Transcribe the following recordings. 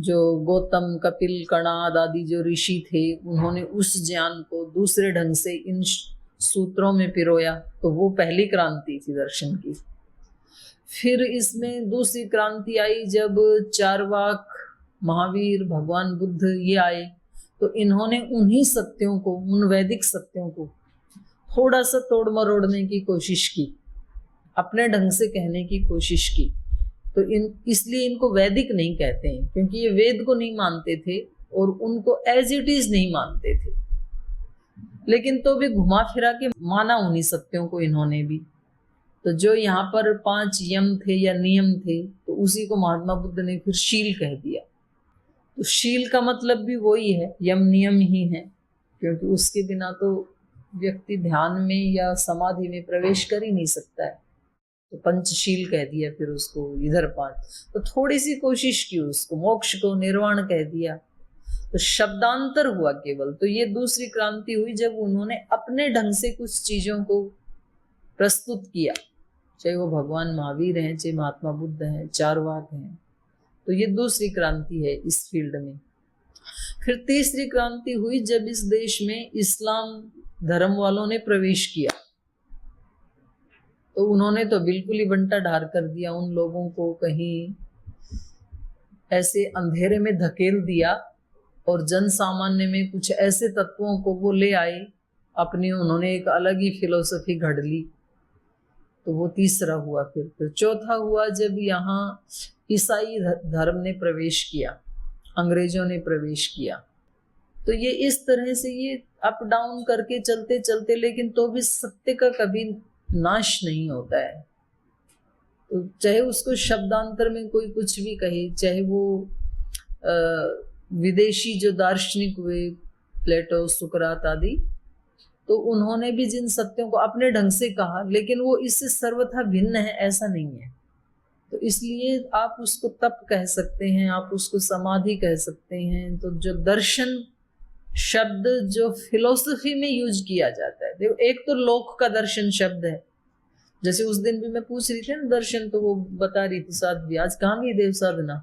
जो गौतम, कपिल, कणाद आदि जो ऋषि थे, उन्होंने उस ज्ञान को दूसरे ढंग से इन सूत्रों में पिरोया, तो वो पहली क्रांति थी दर्शन की। फिर इसमें दूसरी क्रांति आई जब चारवाक, महावीर, भगवान बुद्ध ये आए, तो इन्होंने उन्हीं सत्यों को, उन वैदिक सत्यों को थोड़ा सा तोड़ मरोड़ने की कोशिश की, अपने ढंग से कहने की कोशिश की। तो इसलिए इनको वैदिक नहीं कहते हैं, क्योंकि ये वेद को नहीं मानते थे और उनको एज इट इज नहीं मानते थे, लेकिन तो भी घुमा फिरा के माना उन्हीं सत्यों को इन्होंने भी। तो जो यहाँ पर 5 यम थे या नियम थे, तो उसी को महात्मा बुद्ध ने फिर शील कह दिया। तो शील का मतलब भी वही है, यम नियम ही है, क्योंकि उसके बिना तो व्यक्ति ध्यान में या समाधि में प्रवेश कर ही नहीं सकता है। तो पंचशील कह दिया फिर उसको, इधर 5। तो थोड़ी सी कोशिश की उसको, मोक्ष को निर्वाण कह दिया, तो शब्दांतर हुआ केवल। तो ये दूसरी क्रांति हुई जब उन्होंने अपने ढंग से कुछ चीजों को प्रस्तुत किया, चाहे वो भगवान महावीर हैं, चाहे महात्मा बुद्ध हैं, चारवाक हैं। तो ये दूसरी क्रांति है इस फील्ड में। फिर तीसरी क्रांति हुई जब इस देश में इस्लाम धर्म वालों ने प्रवेश किया, तो उन्होंने तो बिल्कुल ही बंटा ढार कर दिया, उन लोगों को कहीं ऐसे अंधेरे में धकेल दिया और जन सामान्य में कुछ ऐसे तत्वों को वो ले आए अपनी, उन्होंने एक अलग ही फिलोसफी घड़ ली। तो वो तीसरा हुआ। फिर चौथा हुआ जब यहाँ ईसाई धर्म ने प्रवेश किया, अंग्रेजों ने प्रवेश किया। तो ये इस तरह से ये अप डाउन करके चलते चलते, लेकिन तो भी सत्य का कभी नाश नहीं होता है। तो चाहे उसको शब्दांतर में कोई कुछ भी कहे, चाहे वो विदेशी जो दार्शनिक हुए, प्लेटो, सुकरात आदि, तो उन्होंने भी जिन सत्यों को अपने ढंग से कहा, लेकिन वो इससे सर्वथा भिन्न है ऐसा नहीं है। तो इसलिए आप उसको तप कह सकते हैं, आप उसको समाधि कह सकते हैं। तो जो दर्शन शब्द जो फिलोसफी में यूज किया जाता है, देखो एक तो लोक का दर्शन शब्द है, जैसे उस दिन भी मैं पूछ रही थी ना दर्शन, तो वो बता रही थी साध्वी, आज कहाँ गई देव साधना,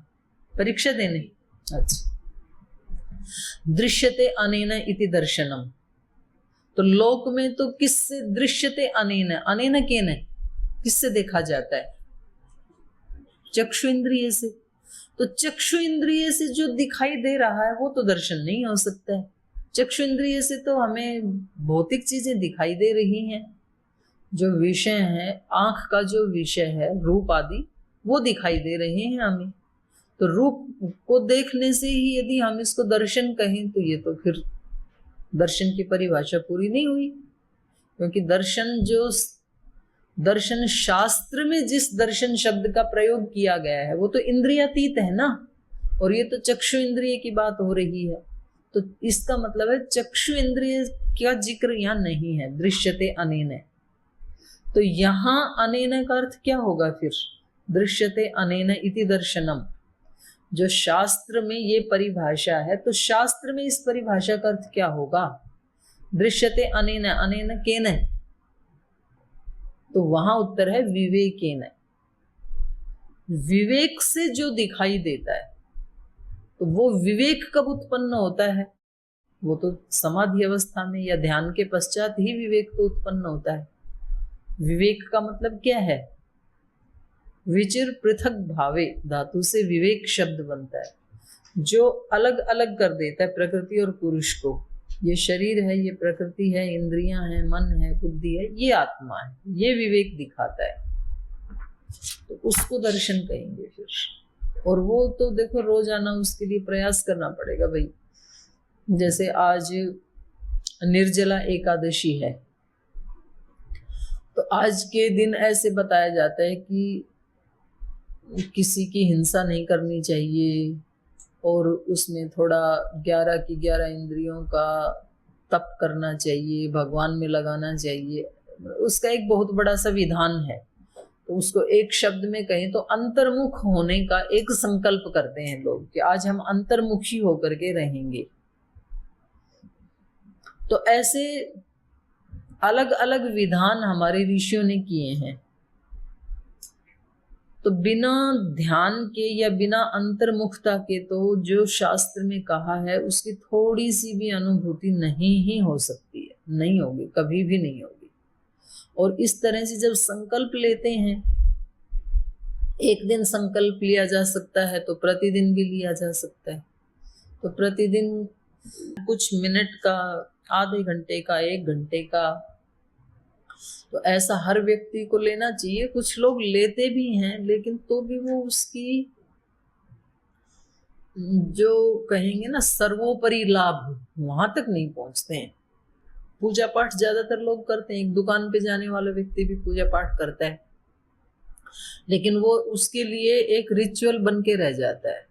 परीक्षा देने। अच्छा, दृश्यते अनेन इति दर्शनम। तो लोक में तो किससे दृश्यते अनेन, अनेन केन, किससे देखा जाता है? चक्षु इंद्रिय से। तो चक्षु इंद्रिय से जो दिखाई दे रहा है वो तो दर्शन नहीं हो सकता है। चक्षु इंद्रिय से तो हमें भौतिक चीजें दिखाई दे रही हैं, जो विषय है, आंख का जो विषय है, रूप आदि, वो दिखाई दे रहे हैं हमें। तो रूप को देखने से ही यदि हम इसको दर्शन कहें, तो ये तो फिर दर्शन की परिभाषा पूरी नहीं हुई, क्योंकि दर्शन शास्त्र में जिस दर्शन शब्द का प्रयोग किया गया है वो तो इंद्रियातीत है ना, और ये तो चक्षु इंद्रिय की बात हो रही है। तो इसका मतलब है चक्षु इंद्रिय का जिक्र यहाँ नहीं है, दृश्यते अनेन। तो यहाँ अनेन का अर्थ क्या होगा फिर? दृश्यते अनेन इति दर्शनम। जो शास्त्र में ये परिभाषा है, तो शास्त्र में इस परिभाषा का अर्थ क्या होगा? दृश्यते अनेन, अनेन केन, तो वहां उत्तर है विवेकेन। विवेक से जो दिखाई देता है, तो वो विवेक कब उत्पन्न होता है? वो तो समाधि अवस्था में या ध्यान के पश्चात ही विवेक तो उत्पन्न होता है। विवेक का मतलब क्या है? विचिर पृथक भावे धातु से विवेक शब्द बनता है, जो अलग अलग कर देता है प्रकृति और पुरुष को। ये शरीर है, ये प्रकृति है, इंद्रियां हैं, मन है, बुद्धि है, ये आत्मा है, ये विवेक दिखाता है। तो उसको दर्शन कहेंगे फिर। और वो तो देखो रोजाना उसके लिए प्रयास करना पड़ेगा भाई। जैसे आज निर्जला एकादशी है, तो आज के दिन ऐसे बताया जाता है कि किसी की हिंसा नहीं करनी चाहिए, और उसमें थोड़ा 11 की 11 इंद्रियों का तप करना चाहिए, भगवान में लगाना चाहिए। उसका एक बहुत बड़ा सा विधान है। तो उसको एक शब्द में कहें तो अंतर्मुख होने का एक संकल्प करते हैं लोग कि आज हम अंतर्मुखी होकर के रहेंगे। तो ऐसे अलग अलग विधान हमारे ऋषियों ने किए हैं। तो बिना ध्यान के या बिना अंतर्मुखता के तो जो शास्त्र में कहा है उसकी थोड़ी सी भी अनुभूति नहीं ही हो सकती है, नहीं होगी, कभी भी नहीं होगी। और इस तरह से जब संकल्प लेते हैं, एक दिन संकल्प लिया जा सकता है तो प्रतिदिन भी लिया जा सकता है। तो प्रतिदिन कुछ मिनट का, आधे घंटे का, 1 घंटे का, तो ऐसा हर व्यक्ति को लेना चाहिए। कुछ लोग लेते भी हैं लेकिन तो भी वो उसकी जो कहेंगे ना सर्वोपरि लाभ, वहां तक नहीं पहुंचते हैं। पूजा पाठ ज्यादातर लोग करते हैं, एक दुकान पे जाने वाला व्यक्ति भी पूजा पाठ करता है, लेकिन वो उसके लिए एक रिचुअल बन के रह जाता है।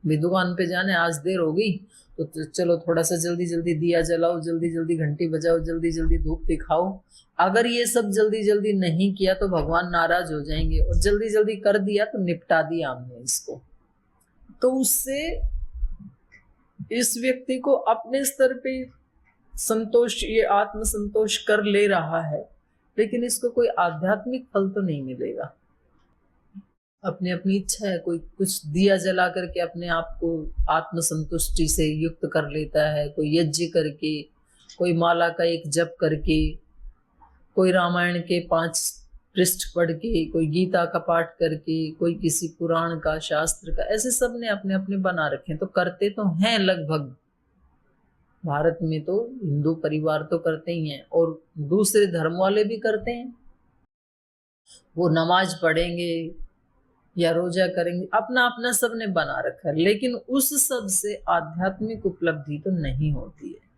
भी दुकान पे जाने, आज देर हो गई तो चलो थोड़ा सा जल्दी जल्दी दिया जलाओ, जल्दी जल्दी घंटी बजाओ, जल्दी जल्दी धूप दिखाओ। अगर ये सब जल्दी जल्दी नहीं किया तो भगवान नाराज हो जाएंगे, और जल्दी जल्दी कर दिया तो निपटा दिया हमने इसको। तो उससे इस व्यक्ति को अपने स्तर पे संतोष, ये आत्म संतोष कर ले रहा है, लेकिन इसको कोई आध्यात्मिक फल तो नहीं मिलेगा। अपनी अपनी इच्छा है, कोई कुछ दिया जला करके अपने आप को आत्म संतुष्टि से युक्त कर लेता है, कोई यज्ञ करके, कोई माला का एक जप करके, कोई रामायण के 5 पृष्ठ पढ़ के, कोई गीता का पाठ करके, कोई किसी पुराण का, शास्त्र का, ऐसे सब ने अपने अपने बना रखे हैं। तो करते तो हैं लगभग, भारत में तो हिंदू परिवार तो करते ही हैं, और दूसरे धर्म वाले भी करते हैं। वो नमाज पढ़ेंगे या रोजा करेंगे, अपना अपना सब ने बना रखा है, लेकिन उस सब से आध्यात्मिक उपलब्धि तो नहीं होती है।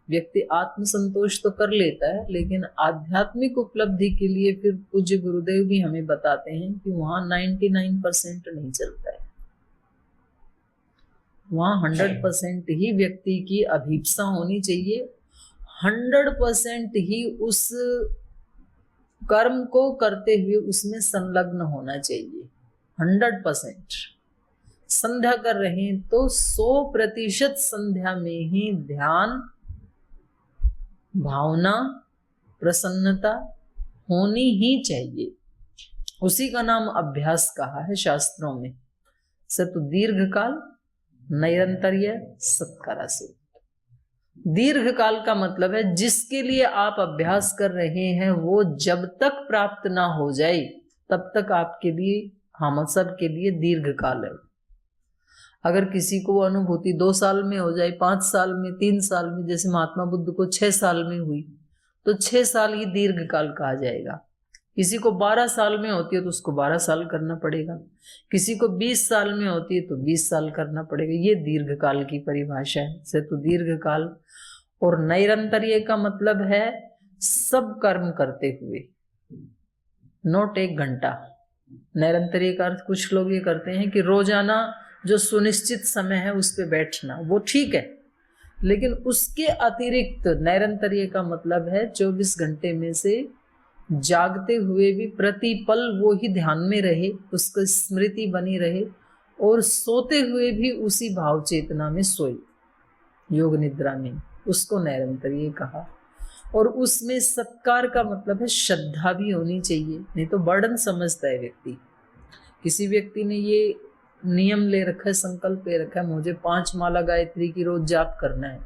व्यक्ति आत्म संतोष तो कर लेता है, लेकिन आध्यात्मिक उपलब्धि के लिए फिर पूज्य गुरुदेव भी हमें बताते हैं कि वहां 99% नहीं चलता है। वहां 100% ही व्यक्ति की अभीप्सा होनी चाहिए, 100% ही उस कर्म को करते हुए उसमें संलग्न होना चाहिए। 100% संध्या कर रहे हैं तो 100% संध्या में ही ध्यान, भावना, प्रसन्नता होनी ही चाहिए। उसी का नाम अभ्यास कहा है शास्त्रों में। सतु दीर्घ काल नैरंतर्य सत्कारा से। दीर्घ काल का मतलब है जिसके लिए आप अभ्यास कर रहे हैं वो जब तक प्राप्त ना हो जाए तब तक आपके लिए, हम सब के लिए दीर्घ काल है। अगर किसी को वो अनुभूति 2 साल में हो जाए, 5 साल में, 3 साल में, जैसे महात्मा बुद्ध को 6 साल में हुई, तो 6 साल ही दीर्घ काल कहा जाएगा। किसी को 12 साल में होती है तो उसको 12 साल करना पड़ेगा, किसी को 20 साल में होती है तो 20 साल करना पड़ेगा। ये दीर्घ काल की परिभाषा है। से तो दीर्घ काल। और नैरंतर्य का मतलब है सब कर्म करते हुए, नोट 1 घंटा। नैरंतर्य का अर्थ कुछ लोग ये करते हैं कि रोजाना जो सुनिश्चित समय है उस पे बैठना, वो ठीक है, लेकिन उसके अतिरिक्त नैरंतर्य का मतलब है 24 घंटे में से जागते हुए भी प्रतिपल वो ही ध्यान में रहे, उसकी स्मृति बनी रहे, और सोते हुए भी उसी भाव चेतना में सोए, योग निद्रा में, उसको नैरंतर्य कहा। और उसमें सत्कार का मतलब है श्रद्धा भी होनी चाहिए, नहीं तो बर्डन समझता है व्यक्ति। किसी व्यक्ति ने ये नियम ले रखा है, संकल्प ले रखा है, मुझे 5 माला गायत्री की रोज जाप करना है,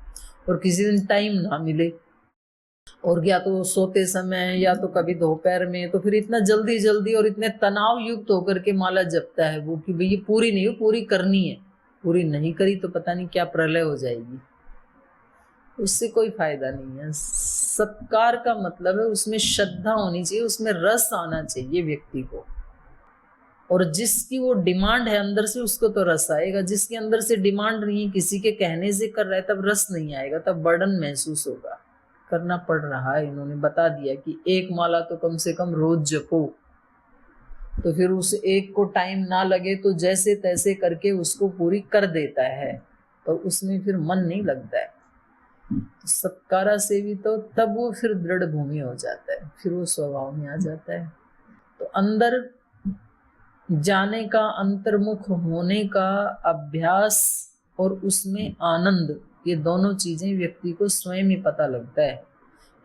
और किसी दिन टाइम ना मिले, और या तो सोते समय या तो कभी दोपहर में, तो फिर इतना जल्दी जल्दी और इतने तनाव युक्त होकर के माला जपता है वो कि भाई ये पूरी नहीं हो, पूरी करनी है, पूरी नहीं करी तो पता नहीं क्या प्रलय हो जाएगी, उससे कोई फायदा नहीं है। सत्कार का मतलब है उसमें श्रद्धा होनी चाहिए, उसमें रस आना चाहिए व्यक्ति को, और जिसकी वो डिमांड है अंदर से उसको तो रस आएगा। जिसके अंदर से डिमांड नहीं, किसी के कहने से कर रहा है, तब रस नहीं आएगा, तब बर्डन महसूस होगा। करना पड़ रहा है, इन्होंने बता दिया कि 1 माला तो कम से कम रोज जपो, तो फिर उस एक को टाइम ना लगे तो जैसे तैसे करके उसको पूरी कर देता है, तो उसमें फिर मन नहीं लगता है। तो सत्कारा से भी तो तब वो फिर दृढ़ भूमि हो जाता है, फिर वो स्वभाव में आ जाता है। तो अंदर जाने का, अंतर्मुख होने का अभ्यास और उसमें आनंद, ये दोनों चीजें व्यक्ति को स्वयं ही पता लगता है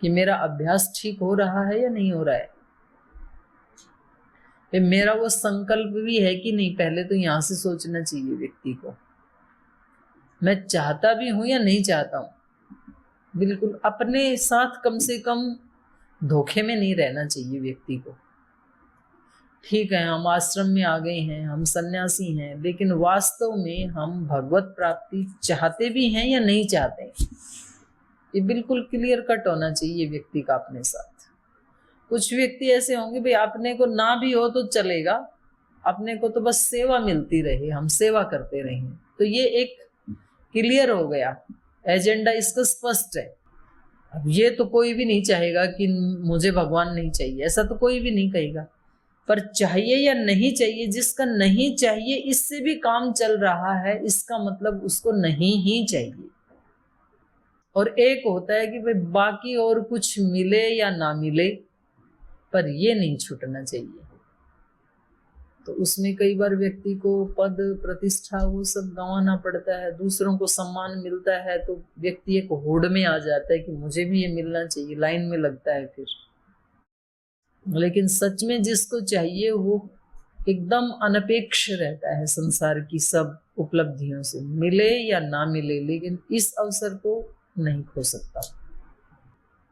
कि मेरा अभ्यास ठीक हो रहा है या नहीं हो रहा है। मेरा वो संकल्प भी है कि नहीं, पहले तो यहां से सोचना चाहिए व्यक्ति को, मैं चाहता भी हूं या नहीं चाहता हूं। बिल्कुल अपने साथ कम से कम धोखे में नहीं रहना चाहिए व्यक्ति को। ठीक है, हम आश्रम में आ गए हैं, हम सन्यासी हैं, लेकिन वास्तव में हम भगवत प्राप्ति चाहते भी हैं या नहीं चाहते हैं, ये बिल्कुल क्लियर कट होना चाहिए व्यक्ति का अपने साथ। कुछ व्यक्ति ऐसे होंगे भाई अपने को ना भी हो तो चलेगा, अपने को तो बस सेवा मिलती रहे, हम सेवा करते रहें, तो ये एक क्लियर हो गया, एजेंडा इसका स्पष्ट है। अब ये तो कोई भी नहीं चाहेगा कि मुझे भगवान नहीं चाहिए, ऐसा तो कोई भी नहीं कहेगा, पर चाहिए या नहीं चाहिए, जिसका नहीं चाहिए इससे भी काम चल रहा है, इसका मतलब उसको नहीं ही चाहिए। और एक होता है कि भाई बाकी और कुछ मिले या ना मिले, पर ये नहीं छूटना चाहिए। तो उसमें कई बार व्यक्ति को पद प्रतिष्ठा वो सब गंवाना पड़ता है, दूसरों को सम्मान मिलता है, तो व्यक्ति एक होड़ में आ जाता है कि मुझे भी ये मिलना चाहिए, लाइन में लगता है फिर। लेकिन सच में जिसको चाहिए वो एकदम अनपेक्ष रहता है संसार की सब उपलब्धियों से, मिले या ना मिले, लेकिन इस अवसर को नहीं खो सकता।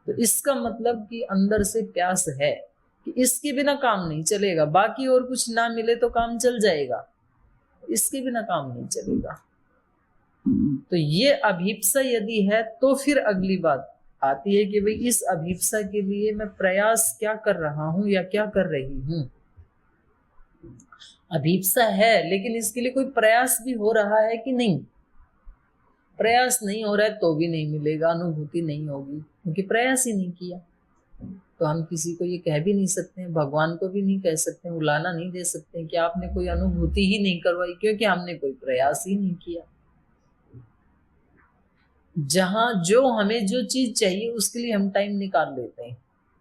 तो इसका मतलब कि अंदर से प्यास है कि इसके बिना काम नहीं चलेगा, बाकी और कुछ ना मिले तो काम चल जाएगा, इसके बिना काम नहीं चलेगा। तो ये अभिप्सा यदि है तो फिर अगली बात आती है कि भाई इस अभिप्सा के लिए मैं प्रयास क्या कर रहा हूं या क्या कर रही हूं। अभिप्सा है लेकिन इसके लिए कोई प्रयास भी हो रहा है कि नहीं। प्रयास नहीं हो रहा है तो भी नहीं मिलेगा, अनुभूति नहीं होगी, क्योंकि प्रयास ही नहीं किया। तो हम किसी को ये कह भी नहीं सकते, भगवान को भी नहीं कह सकते, उलाना नहीं दे सकते कि आपने कोई अनुभूति ही नहीं करवाई, क्योंकि हमने कोई प्रयास ही नहीं किया। जहां जो हमें जो चीज चाहिए उसके लिए हम टाइम निकाल लेते हैं।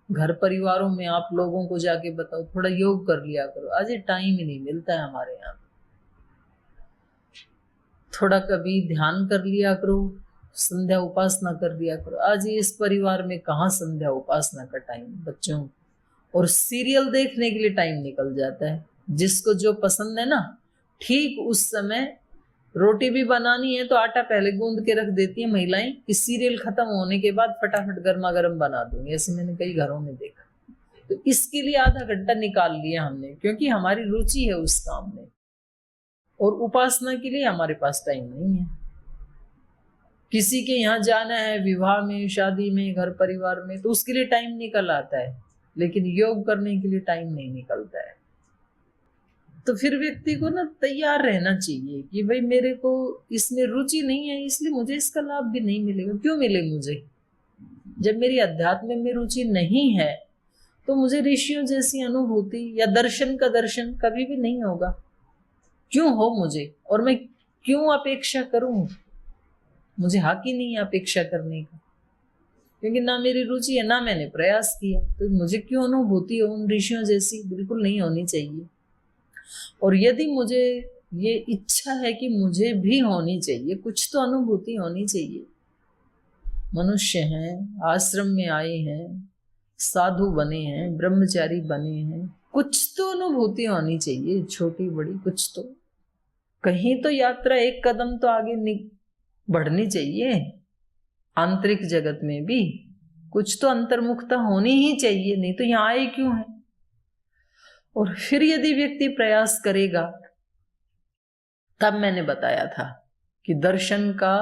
घर परिवारों में आप लोगों को जाके बताओ थोड़ा योग कर लिया करो, आज ये टाइम ही नहीं मिलता है हमारे यहाँ। थोड़ा कभी ध्यान कर लिया करो, संध्या उपासना कर लिया करो, आज इस परिवार में कहाँ संध्या उपासना का टाइम, बच्चों और सीरियल देखने के लिए टाइम निकल जाता है। जिसको जो पसंद है ना, ठीक उस समय रोटी भी बनानी है तो आटा पहले गूंद के रख देती है महिलाएं कि सीरियल खत्म होने के बाद फटाफट गर्मा गर्म बना दूंगी, ऐसे मैंने कई घरों में देखा। तो इसके लिए आधा घंटा निकाल लिया हमने, क्योंकि हमारी रुचि है उस काम में, और उपासना के लिए हमारे पास टाइम नहीं है। किसी के यहाँ जाना है विवाह में, शादी में, घर परिवार में, तो उसके लिए टाइम निकल आता है, लेकिन योग करने के लिए टाइम नहीं निकलता है। तो फिर व्यक्ति को ना तैयार रहना चाहिए कि भाई मेरे को इसमें रुचि नहीं है, इसलिए मुझे इसका लाभ भी नहीं मिलेगा। क्यों मिले मुझे? जब मेरी अध्यात्म में रुचि नहीं है तो मुझे ऋषियों जैसी अनुभूति या दर्शन का दर्शन कभी भी नहीं होगा। क्यों हो मुझे, और मैं क्यों अपेक्षा करूं? मुझे हक ही नहीं है अपेक्षा करने का, क्योंकि ना मेरी रुचि है ना मैंने प्रयास किया। तो मुझे क्यों अनुभूति हो उन ऋषियों जैसी? बिल्कुल नहीं होनी चाहिए। और यदि मुझे ये इच्छा है कि मुझे भी होनी चाहिए, कुछ तो अनुभूति होनी चाहिए। मनुष्य हैं, आश्रम में आए हैं, साधु बने हैं, ब्रह्मचारी बने हैं, कुछ तो अनुभूति होनी चाहिए, छोटी बड़ी कुछ तो। कहीं तो यात्रा एक कदम तो आगे बढ़नी चाहिए। आंतरिक जगत में भी कुछ तो अंतर्मुखता होनी ही चाहिए, नहीं तो यहाँ आए क्यों है। और फिर यदि व्यक्ति प्रयास करेगा, तब मैंने बताया था कि दर्शन का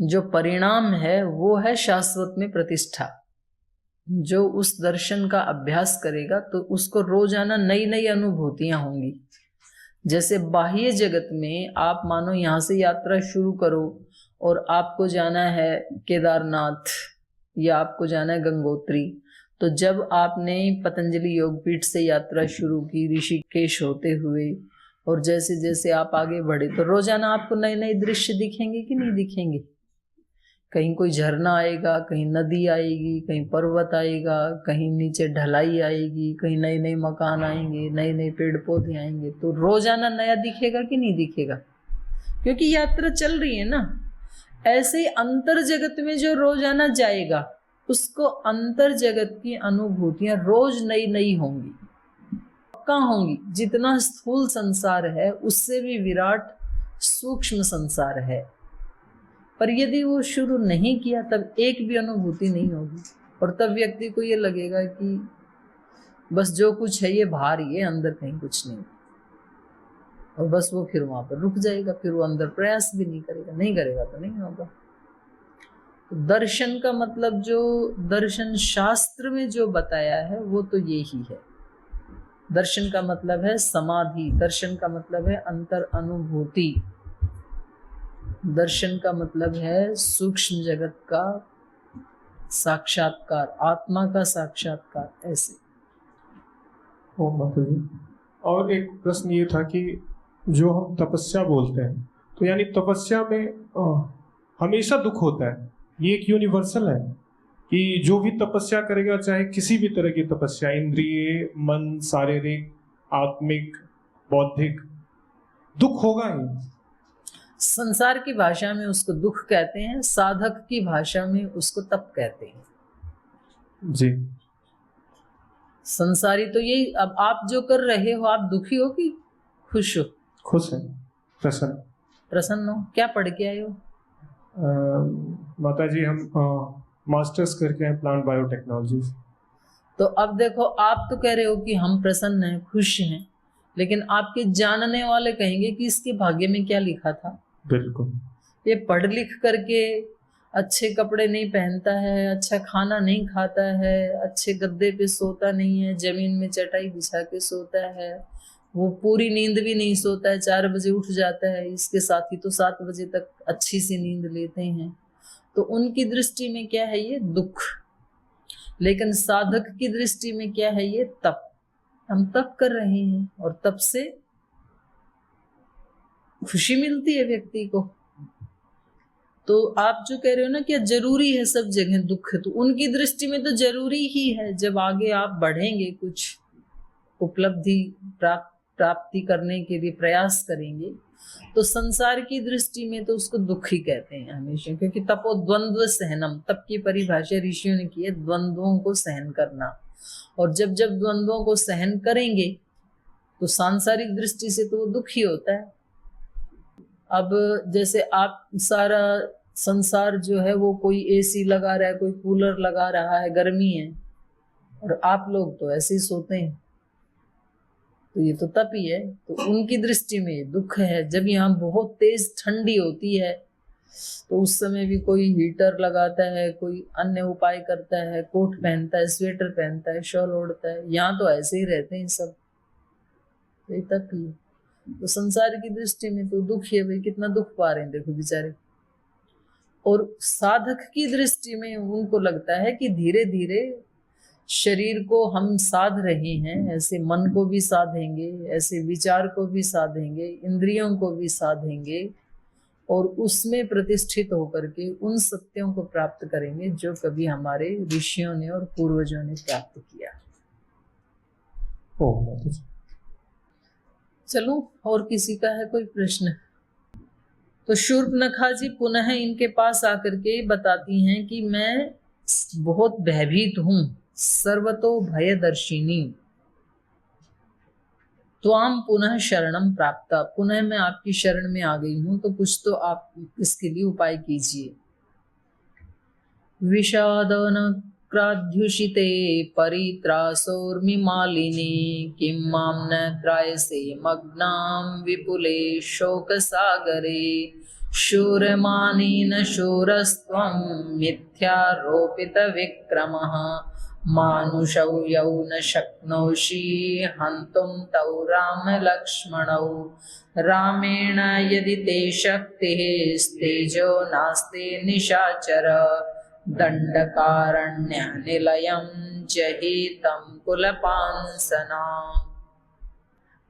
जो परिणाम है वो है शाश्वत में प्रतिष्ठा। जो उस दर्शन का अभ्यास करेगा तो उसको रोजाना नई नई अनुभूतियां होंगी। जैसे बाह्य जगत में आप मानो यहाँ से यात्रा शुरू करो और आपको जाना है केदारनाथ या आपको जाना है गंगोत्री, तो जब आपने पतंजलि योगपीठ से यात्रा शुरू की ऋषिकेश होते हुए, और जैसे जैसे आप आगे बढ़े तो रोजाना आपको नए नए दृश्य दिखेंगे कि नहीं दिखेंगे? कहीं कोई झरना आएगा, कहीं नदी आएगी, कहीं पर्वत आएगा, कहीं नीचे ढलाई आएगी, कहीं नए नए मकान आएंगे, नए नए पेड़ पौधे आएंगे। तो रोजाना नया दिखेगा कि नहीं दिखेगा? क्योंकि यात्रा चल रही है ना। ऐसे ही अंतर जगत में जो रोजाना जाएगा उसको अंतर जगत की अनुभूतियां रोज नई नई होंगी। कहाँ होंगी? जितना स्थूल संसार है उससे भी विराट सूक्ष्म संसार है। पर यदि वो शुरू नहीं किया तब एक भी अनुभूति नहीं होगी, और तब व्यक्ति को ये लगेगा कि बस जो कुछ है ये बाहर ही है, अंदर कहीं कुछ नहीं, और बस वो फिर वहां पर रुक जाएगा, फिर वो अंदर प्रयास भी नहीं करेगा तो नहीं होगा। दर्शन का मतलब जो दर्शन शास्त्र में जो बताया है वो तो ये ही है। दर्शन का मतलब है समाधि, दर्शन का मतलब है अंतर अनुभूति, दर्शन का मतलब है सूक्ष्म जगत का साक्षात्कार, आत्मा का साक्षात्कार। ऐसे। ओ माता जी, और एक प्रश्न ये था कि जो हम तपस्या बोलते हैं, तो यानी तपस्या में हमेशा दुख होता है, ये एक यूनिवर्सल है कि जो भी तपस्या करेगा, चाहे किसी भी तरह की तपस्या, इंद्रिय, मन, शारीरिक, आत्मिक, बौद्धिक, दुख होगा ही। संसार की भाषा में उसको दुख कहते हैं, साधक की भाषा में उसको तप कहते हैं जी। संसारी तो यही। अब आप जो कर रहे हो, आप दुखी हो कि खुश हो? खुश है, प्रसन्न। प्रसन्न हो। क्या पढ़ के आए हो? माता जी, हम मास्टर्स करके हैं प्लांट बायोटेक्नोलॉजी। तो अब देखो, आप तो कह रहे हो कि हम प्रसन्न हैं, खुश हैं, लेकिन आपके जानने वाले कहेंगे कि इसके भाग्य में क्या लिखा था। बिल्कुल। ये पढ़ लिख करके अच्छे कपड़े नहीं पहनता है, अच्छा खाना नहीं खाता है, अच्छे गद्दे पे सोता नहीं है, जमीन में चटाई बिछा के सोता है, वो पूरी नींद भी नहीं सोता है, 4 बजे उठ जाता है। इसके साथी तो 7 बजे तक अच्छी सी नींद लेते हैं। तो उनकी दृष्टि में क्या है? ये दुख। लेकिन साधक की दृष्टि में क्या है? ये तप। हम तप कर रहे हैं और तप से खुशी मिलती है व्यक्ति को। तो आप जो कह रहे हो ना कि जरूरी है सब जगह दुख, तो उनकी दृष्टि में तो जरूरी ही है। जब आगे आप बढ़ेंगे, कुछ उपलब्धि प्राप्ति करने के लिए प्रयास करेंगे, तो संसार की दृष्टि में तो उसको दुख ही कहते हैं हमेशा, क्योंकि तपो द्वंद्व सहनम, तप की परिभाषा ऋषियों ने की है द्वंद्वों को सहन करना। और जब जब द्वंद्वों को सहन करेंगे तो सांसारिक दृष्टि से तो वो दुख ही होता है। अब जैसे आप सारा संसार जो है वो कोई एसी लगा रहा है, कोई कूलर लगा रहा है, गर्मी है, और आप लोग तो ऐसे ही सोते हैं, तो ये तो तप ही है। तो उनकी दृष्टि में ये दुख है। जब यहाँ बहुत तेज ठंडी होती है तो उस समय भी कोई हीटर लगाता है, कोई अन्य उपाय करता है, कोट पहनता है, स्वेटर पहनता है, शॉल ओढ़ता है। यहाँ तो ऐसे ही रहते हैं सब, तो ये तप ही है। तो संसार की दृष्टि में तो दुख है भाई, कितना दुख पा रहे हैं देखो बेचारे। और साधक की दृष्टि में उनको लगता है कि धीरे धीरे शरीर को हम साध रहे हैं, ऐसे मन को भी साधेंगे, ऐसे विचार को भी साधेंगे, इंद्रियों को भी साधेंगे, और उसमें प्रतिष्ठित होकर के उन सत्यों को प्राप्त करेंगे जो कभी हमारे ऋषियों ने और पूर्वजों ने प्राप्त किया। चलो, और किसी का है कोई प्रश्न? तो शूर्पणखा जी पुनः इनके पास आकर के बताती हैं कि मैं बहुत भयभीत हूं, सर्वतो भयदर्शिनी, त्वाम पुनः शरणम प्राप्त, पुनः मैं आपकी शरण में आ गई हूं, तो कुछ तो आप इसके लिए उपाय कीजिए। विषादन क्राध्युषिते परित्रासोर्मि मालिनी, किं मां न त्रायसे मग्नां विपुले शोकसागरे, शूरमानेन शूरस्त्वं मिथ्यारोपितविक्रमः, मानुषौ यौ न शक्नोषि हन्तुं तौ रामलक्ष्मणौ, रामेण यदि ते शक्तिः स्तेजो नास्ते निशाचर, दंडकारण्यनिलयं जहितं कुलपांसना।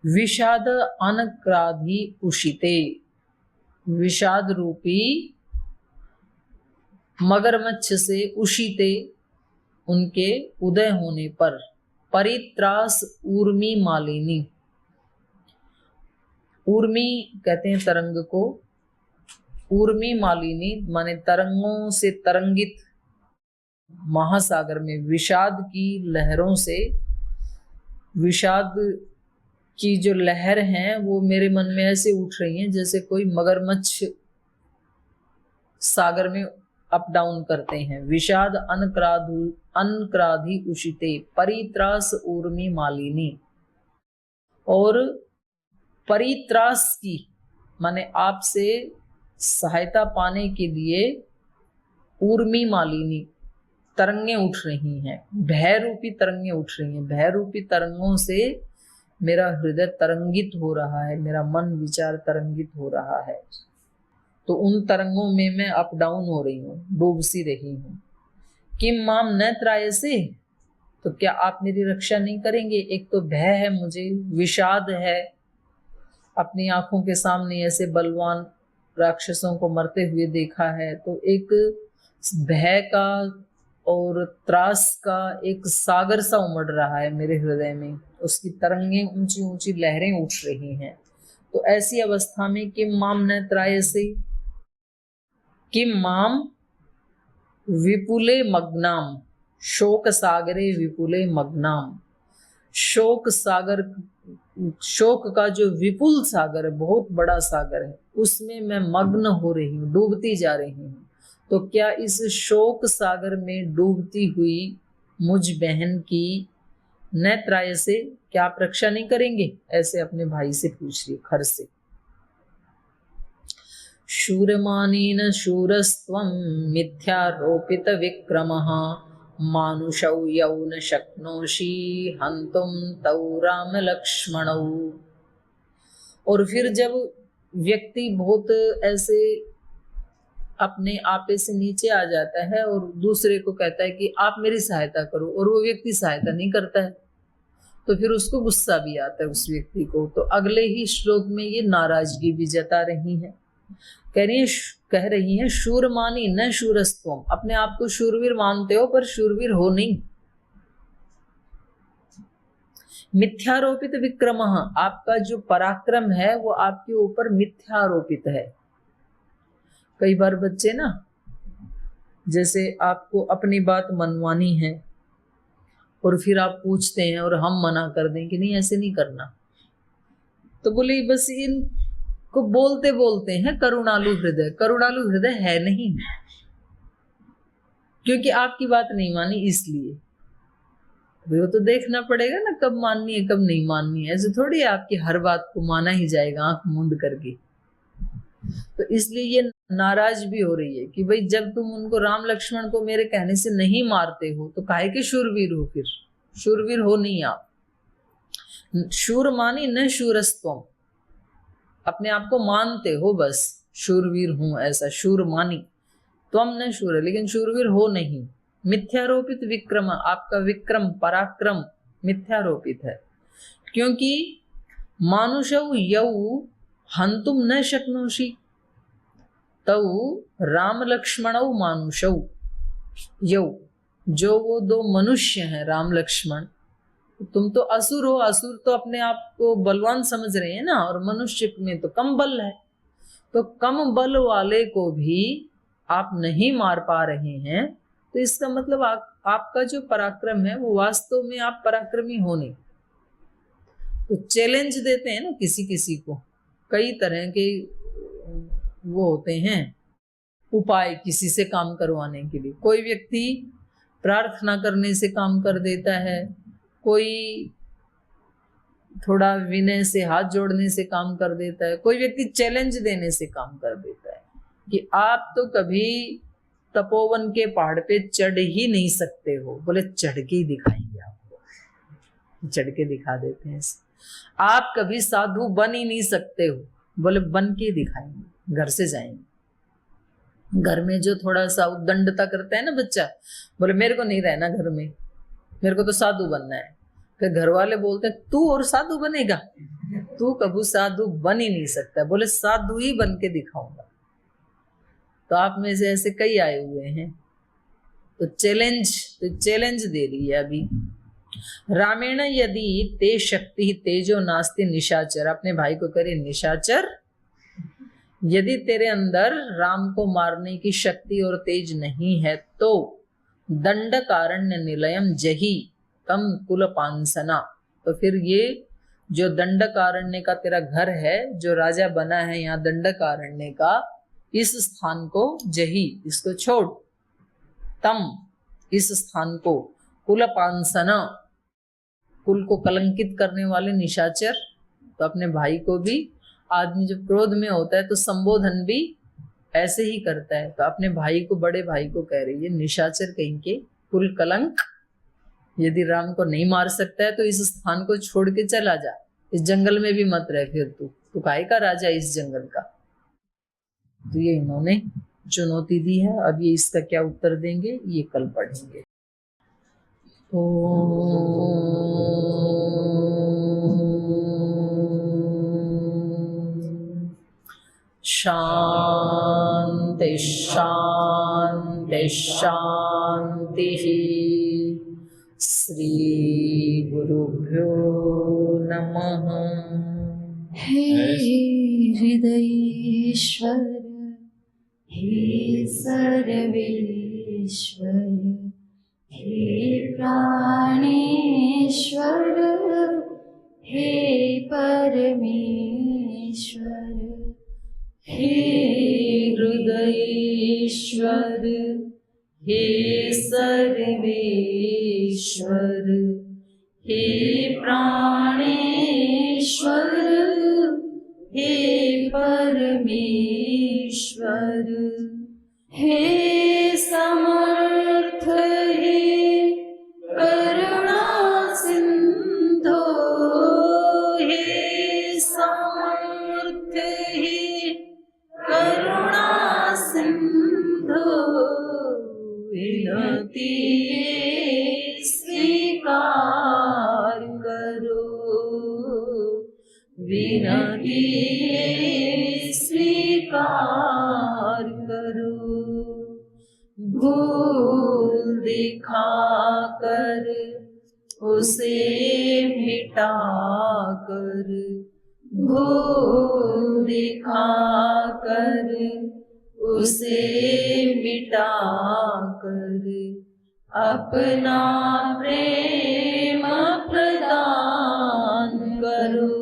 विषाद अनक्राधि उषिते, विषाद रूपी मगरमच्छ से उषिते, उनके उदय होने पर, परित्रास ऊर्मी मालिनी, ऊर्मी कहते हैं तरंग को, ऊर्मी मालिनी माने तरंगों से तरंगित महासागर में, विषाद की लहरों से, विषाद की जो लहर हैं वो मेरे मन में ऐसे उठ रही हैं जैसे कोई मगरमच्छ सागर में अप डाउन करते हैं। विषाद अनक्राधि उषिते परित्रास ऊर्मी मालिनी। और परित्रास की माने आपसे सहायता पाने के लिए ऊर्मी मालिनी तरंगे उठ रही हैं, भय रूपी तरंगे उठ रही हैं। भय रूपी तरंगों से मेरा हृदय तरंगित हो रहा है, मेरा मन विचार तरंगित हो रहा है। तो उन तरंगों में मैं अप डाउन हो रही हूँ, डूब सी रही हूँ। किम माम न त्रायसे, तो क्या आप मेरी रक्षा नहीं करेंगे? एक तो भय है मुझे, विषाद है, अपनी आंखों के सामने ऐसे बलवान राक्षसों को मरते हुए देखा है, तो एक भय का और त्रास का एक सागर सा उमड़ रहा है मेरे हृदय में, उसकी तरंगें ऊंची ऊंची लहरें उठ रही हैं। तो ऐसी अवस्था में किम माम न त्रायसे, किम माम विपुले मग्नाम, शोक सागरे विपुले मग्नाम। शोक सागर, शोक का जो विपुल सागर है, बहुत बड़ा सागर है, उसमें मैं मग्न हो रही हूँ, डूबती जा रही हूँ। तो क्या इस शोक सागर में डूबती हुई मुझ बहन की नेत्राय से क्या आप रक्षा नहीं करेंगे? ऐसे अपने भाई से पूछ रही खर से। शूरमानेन शूरस्त्वं मिथ्यारोपित विक्रमः मानुषौ यौ न शक्नोषि हन्तुं तौ राम लक्ष्मणौ। और फिर जब व्यक्ति बहुत ऐसे अपने आपे से नीचे आ जाता है और दूसरे को कहता है कि आप मेरी सहायता करो, और वो व्यक्ति सहायता नहीं करता है, तो फिर उसको गुस्सा भी आता है उस व्यक्ति को। तो अगले ही श्लोक में ये नाराजगी भी जता रही है। कह रही है शूरमानी न शूरस्त्वम, अपने आप को शूरवीर मानते हो पर शूरवीर हो नहीं। मिथ्यारोपित विक्रम, आपका जो पराक्रम है वो आपके ऊपर मिथ्यारोपित है। कई बार बच्चे ना, जैसे आपको अपनी बात मनवानी है और फिर आप पूछते हैं और हम मना कर दें कि नहीं ऐसे नहीं करना, तो बोले बस इनको बोलते बोलते हैं करुणालु हृदय। करुणालु हृदय है नहीं, क्योंकि आपकी बात नहीं मानी इसलिए। वो तो देखना पड़ेगा ना कब माननी है कब नहीं माननी है। ऐसे थोड़ी आपकी हर बात को माना ही जाएगा आंख मूंद करके। तो इसलिए ये नाराज भी हो रही है कि भाई जब तुम उनको राम लक्ष्मण को मेरे कहने से नहीं मारते हो तो काहे के शूरवीर हो? फिर शूरवीर हो नहीं आप। शूर मानी न शूरस्त्वम, अपने आप को मानते हो बस शूरवीर हूं ऐसा, शूर मानी। त्वम न शूर, लेकिन शूरवीर हो नहीं। मिथ्यारोपित विक्रम, आपका विक्रम पराक्रम मिथ्यारोपित है, क्योंकि मानुषौ यौ हंतुम न शक्नोषि तौ राम लक्ष्मणौ मानुषौ यौ। जो वो दो मनुष्य हैं राम लक्ष्मण, तुम तो असुर हो, असुर तो अपने आप को बलवान समझ रहे हैं ना, और मनुष्य में तो कम बल है। तो कम बल वाले को भी आप नहीं मार पा रहे हैं, तो इसका मतलब आपका जो पराक्रम है वो वास्तव में आप पराक्रमी हो नहीं। तो चैलेंज देते हैं ना किसी किसी को, कई तरह के वो होते हैं उपाय किसी से काम करवाने के लिए। कोई व्यक्ति प्रार्थना करने से काम कर देता है, कोई थोड़ा विनय से हाथ जोड़ने से काम कर देता है, कोई व्यक्ति चैलेंज देने से काम कर देता है कि आप तो कभी तपोवन के पहाड़ पे चढ़ ही नहीं सकते हो। बोले चढ़ के ही दिखाएंगे आपको, चढ़ के दिखा देते हैं। आप कभी साधु बन ही नहीं सकते हो, बोले बन के दिखाएंगे। घर से जाएंगे, घर में जो थोड़ा सा उद्दंडता करता है ना बच्चा, बोले मेरे को नहीं रहना घर में, मेरे को तो साधु बनना है। फिर घर वाले बोलते हैं तू और साधु बनेगा, तू कभी साधु बन ही नहीं सकता। बोले साधु ही बन के दिखाऊंगा। तो आप में से ऐसे कई आए हुए हैं, तो चैलेंज दे रही है अभी। रामेण यदि ते शक्ति तेजो नास्ति निशाचर, अपने भाई को करे निशाचर, यदि तेरे अंदर राम को मारने की शक्ति और तेज नहीं है तो दंडकारण्य निलयम जही तम कुल पांसना, तो फिर ये जो दंडकारण्य का तेरा घर है, जो राजा बना है यहाँ दंडकारण्य का, इस स्थान को जही, इसको छोड़, तम, इस स्थान को, कुलपांसना, कुल को कलंकित करने वाले निशाचर। तो अपने भाई को भी, आदमी जब क्रोध में होता है तो संबोधन भी ऐसे ही करता है। तो अपने भाई को, बड़े भाई को कह रही है, निशाचर कहीं के, कुल कलंक, यदि राम को नहीं मार सकता है तो इस स्थान को छोड़ के चला जा, इस जंगल में भी मत रह, फिर तू काहे का राजा इस जंगल का। तो ये इन्होंने चुनौती दी है। अब ये इसका क्या उत्तर देंगे ये कल पढ़ेंगे। शांति शांति शांति। श्री गुरुभ्यो नमः। हे हृदयेश्वर, हे सर्वेश्वर, हे प्राणेश्वर, हे परमेश्वर, हे हृदयेश्वर, हे सर्वेश्वर, हे प्राणेश्वर, हे परमेश्वर, हे समर्थ, हे करुणा सिंधु, हे समर्थ, हे करुणा सिंधु, विनती स्वीकार करो, विनती स्वीकार करो। भूल दिखाकर उसे मिटा कर, भूल दिखाकर उसे मिटा कर, अपना प्रेम प्रदान करो,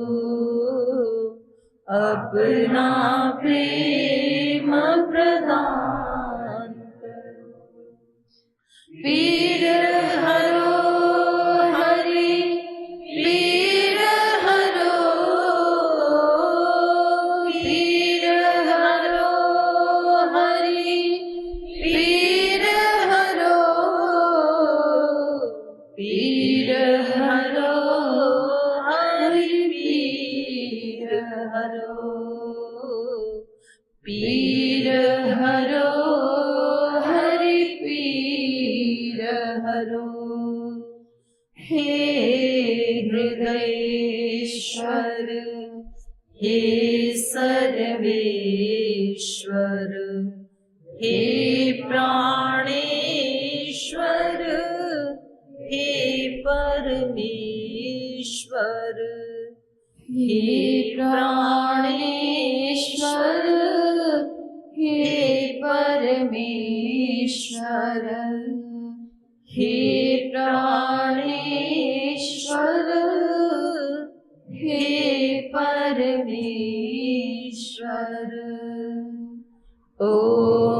अपना प्रेम प्रदान करो। पीर हरो हरि, पीर हरो, पीर हरो हरि, पीर हरो, पीर हरो हरि, पीर हरो, पीर हरो हरि, पीर हरो। हे हृदयेश्वर, हे सर्वेश्वर, हे प्राणेश्वर, हे परमेश्वर, हे प्राणेश्वर, हे परमेश्वर, हे प्राणेश्वर, हे परमेश्वर। ओम